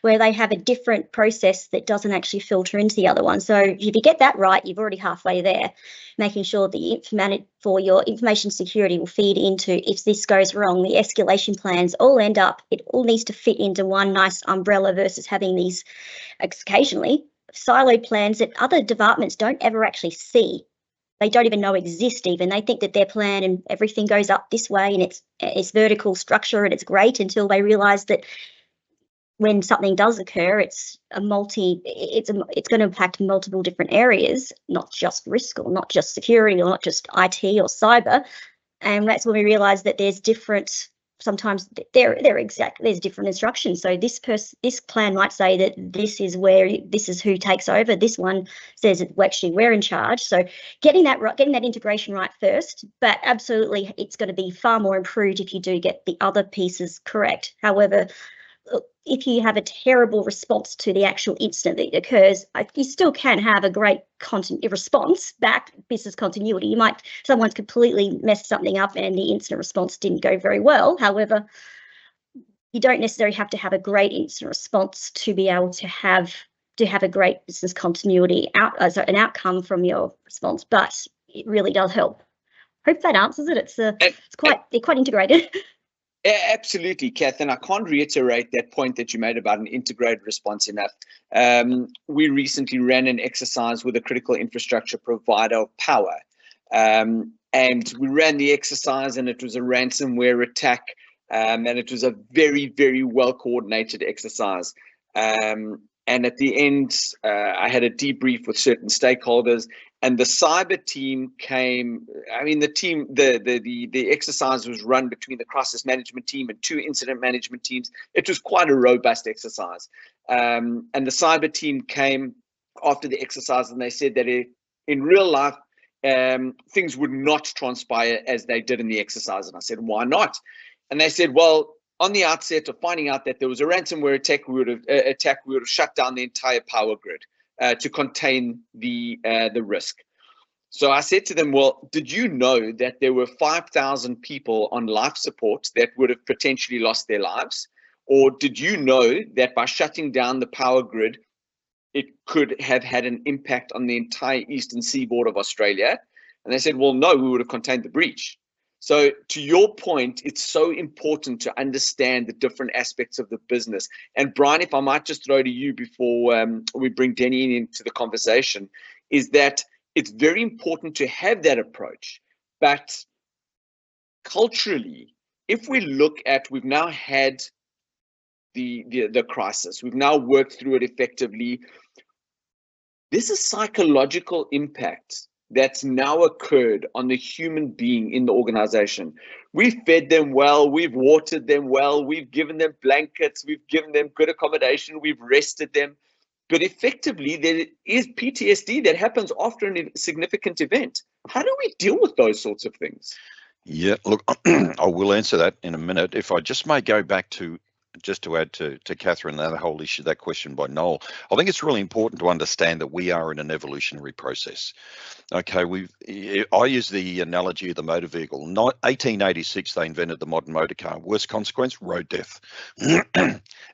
C: where they have a different process that doesn't actually filter into the other one. So if you get that right, you've already halfway there, making sure for your information security will feed into, if this goes wrong, the escalation plans all end up, it all needs to fit into one nice umbrella versus having these occasionally siloed plans that other departments don't ever actually see. They don't even know exist even. They think that their plan and everything goes up this way and it's vertical structure and it's great, until they realize that when something does occur, it's going to impact multiple different areas, not just risk or not just security or not just IT or cyber. And that's when we realize that there's different, sometimes there's different instructions. So this plan might say that this is who takes over. This one says we're in charge. So getting that integration right first, but absolutely it's going to be far more improved if you do get the other pieces correct. However, if you have a terrible response to the actual incident that occurs, you still can have a great response back, business continuity. Someone's completely messed something up and the incident response didn't go very well. However, you don't necessarily have to have a great incident response to be able to have a great business continuity an outcome from your response, but it really does help. Hope that answers it. It's quite integrated.
A: Absolutely, Cath, and I can't reiterate that point that you made about an integrated response enough. We recently ran an exercise with a critical infrastructure provider of power, and we ran the exercise, and it was a ransomware attack, and it was a very, very well coordinated exercise. And at the end, I had a debrief with certain stakeholders, and the cyber team came. I mean, the exercise was run between the crisis management team and 2 incident management teams. It was quite a robust exercise. And the cyber team came after the exercise, and they said that in real life, things would not transpire as they did in the exercise. And I said, why not? And they said, well, on the outset of finding out that there was a ransomware attack, we would have shut down the entire power grid to contain the risk. So I said to them, well, did you know that there were 5,000 people on life support that would have potentially lost their lives? Or did you know that by shutting down the power grid, it could have had an impact on the entire eastern seaboard of Australia? And they said, well, no, we would have contained the breach. So to your point, it's so important to understand the different aspects of the business. And Brian, if I might just throw to you before we bring Denny into the conversation, is that it's very important to have that approach. But culturally, if we look at, we've now had the crisis, we've now worked through it effectively. There's a psychological impact that's now occurred on the human being in the organization. We've fed them well, we've watered them well, we've given them blankets, we've given them good accommodation, we've rested them. But effectively, there is PTSD that happens after a significant event. How do we deal with those sorts of things?
B: Yeah, look, I will answer that in a minute. If I just may go back to just to add to Catherine, that whole issue, that question by Noel, I think it's really important to understand that we are in an evolutionary process. Okay, I use the analogy of the motor vehicle. 1886, they invented the modern motor car. Worst consequence, road death.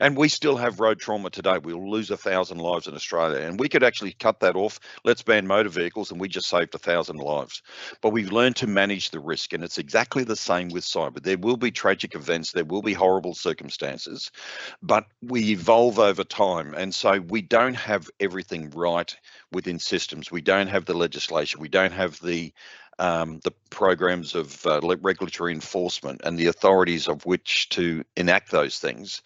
B: And we still have road trauma today. We'll lose 1,000 lives in Australia. And we could actually cut that off. Let's ban motor vehicles and we just saved 1,000 lives. But we've learned to manage the risk. And it's exactly the same with cyber. There will be tragic events. There will be horrible circumstances. But we evolve over time. And so we don't have everything right within systems. We don't have the legislation. We don't have the programs of regulatory enforcement and the authorities of which to enact those things.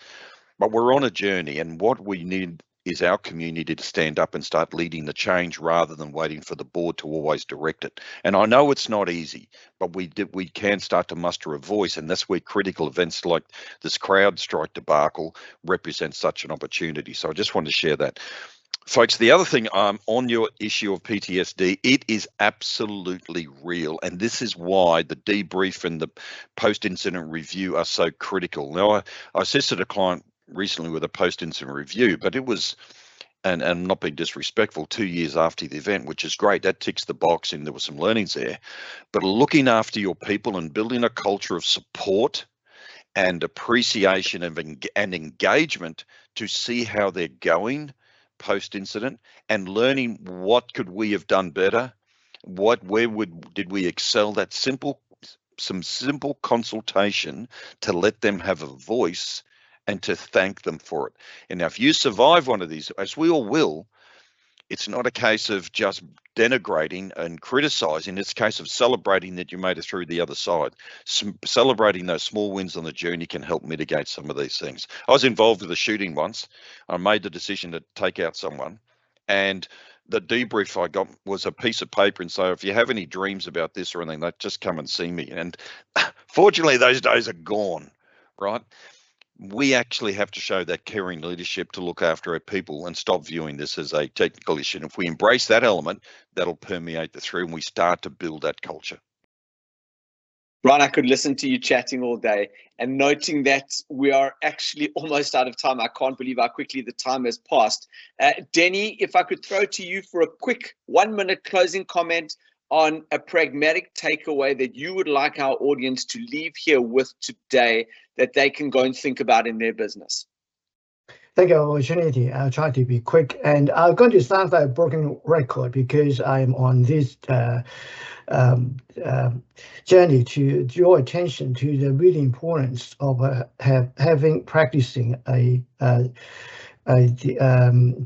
B: But we're on a journey, and what we need is our community to stand up and start leading the change rather than waiting for the board to always direct it. And I know it's not easy, but we can start to muster a voice, and that's where critical events like this CrowdStrike debacle represent such an opportunity. So I just wanted to share that. Folks, the other thing on your issue of PTSD, it is absolutely real. And this is why the debrief and the post-incident review are so critical. Now, I assisted a client recently with a post-incident review, but it was, and I'm not being disrespectful, 2 years after the event, which is great. That ticks the box and there were some learnings there. But looking after your people and building a culture of support and appreciation and engagement to see how they're going post-incident, and learning what could we have done better, did we excel, some simple consultation to let them have a voice and to thank them for it. And now if you survive one of these, as we all will, it's not a case of just denigrating and criticizing. It's a case of celebrating that you made it through the other side. Celebrating those small wins on the journey can help mitigate some of these things. I was involved with a shooting once. I made the decision to take out someone, and the debrief I got was a piece of paper and say, if you have any dreams about this or anything, just come and see me. And fortunately, those days are gone, right? We actually have to show that caring leadership to look after our people and stop viewing this as a technical issue. And if we embrace that element, that'll permeate the through and we start to build that culture.
A: Brian, I could listen to you chatting all day, and noting that we are actually almost out of time. I can't believe how quickly the time has passed. Denny, if I could throw to you for a quick 1-minute closing comment on a pragmatic takeaway that you would like our audience to leave here with today that they can go and think about in their business.
D: Thank you for the opportunity. I'll try to be quick, and I'm going to sound like a broken record because I'm on this journey to draw attention to the real importance of practicing a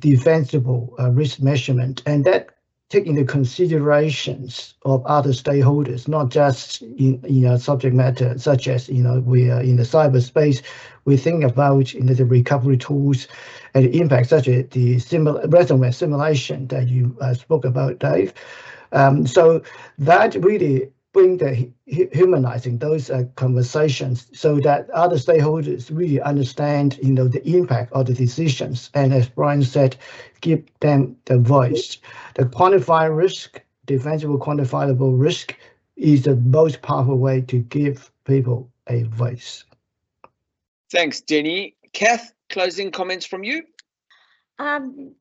D: defensible risk measurement, and that take into considerations of other stakeholders, not just in subject matter such as we are in the cyberspace. We think about the recovery tools and the impact, such as the ransomware simulation that you spoke about, Dave. So that really bring the humanizing those conversations so that other stakeholders really understand the impact of the decisions, and as Brian said, give them the voice. The quantified risk, defensible quantifiable risk, is the most powerful way to give people a voice.
A: Thanks, Denny. Cath, closing comments from you?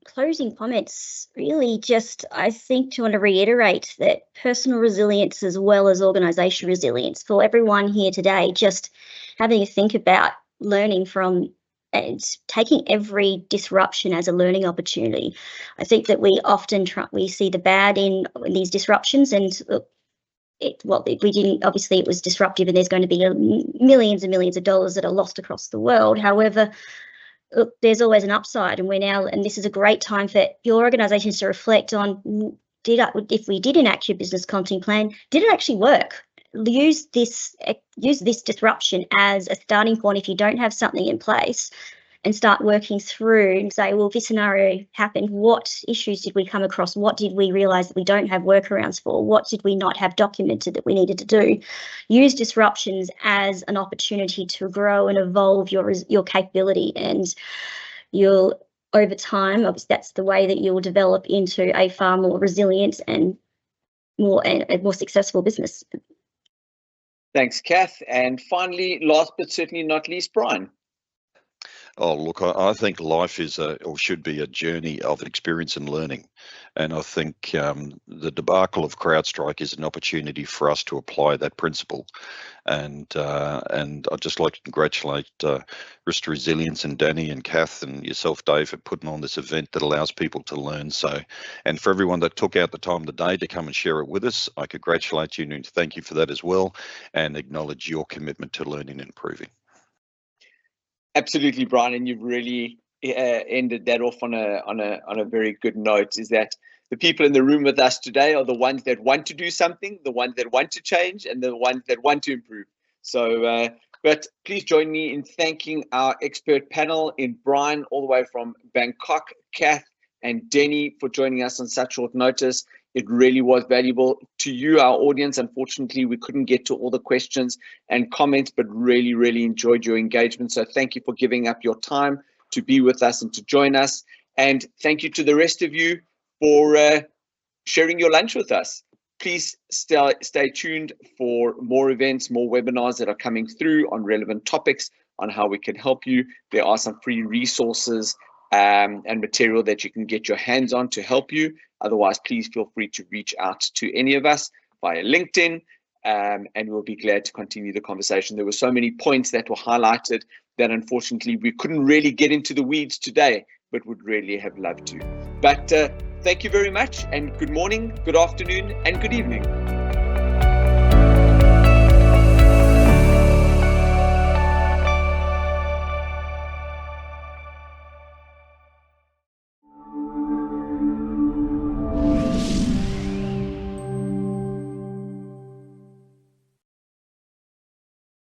C: Closing comments, really just, I think, to want to reiterate that personal resilience as well as organisation resilience for everyone here today, just having a think about learning from and taking every disruption as a learning opportunity. I think that we often we see the bad in these disruptions, and it was disruptive, and there's going to be millions and millions of dollars that are lost across the world. However, look, there's always an upside, and this is a great time for your organisations to reflect on, if we did enact your business continuity plan, did it actually work? Use this disruption as a starting point if you don't have something in place, and start working through and say, well, if this scenario happened, what issues did we come across? What did we realise that we don't have workarounds for? What did we not have documented that we needed to do? Use disruptions as an opportunity to grow and evolve your capability, and you'll, over time, obviously that's the way that you will develop into a far more resilient and more successful business.
A: Thanks, Cath. And finally, last but certainly not least, Brian.
B: Oh, look, I think life is or should be a journey of experience and learning. And I think the debacle of CrowdStrike is an opportunity for us to apply that principle. And I'd just like to congratulate Risk Resilience and Danny and Cath and yourself, Dave, for putting on this event that allows people to learn. So, and for everyone that took out the time today to come and share it with us, I congratulate you and thank you for that as well, and acknowledge your commitment to learning and improving.
A: Absolutely, Brian, and you've really ended that off on a very good note. Is that the people in the room with us today are the ones that want to do something, the ones that want to change, and the ones that want to improve. So, but please join me in thanking our expert panel, in Brian all the way from Bangkok, Cath and Denny, for joining us on such short notice. It really was valuable to you, our audience. Unfortunately, we couldn't get to all the questions and comments, but really, really enjoyed your engagement. So thank you for giving up your time to be with us and to join us. And thank you to the rest of you for sharing your lunch with us. Please stay tuned for more events, more webinars that are coming through on relevant topics on how we can help you. There are some free resources and material that you can get your hands on to help you. Otherwise, please feel free to reach out to any of us via LinkedIn, and we'll be glad to continue the conversation. There were so many points that were highlighted that unfortunately we couldn't really get into the weeds today, but would really have loved to. But thank you very much, and good morning, good afternoon, and good evening.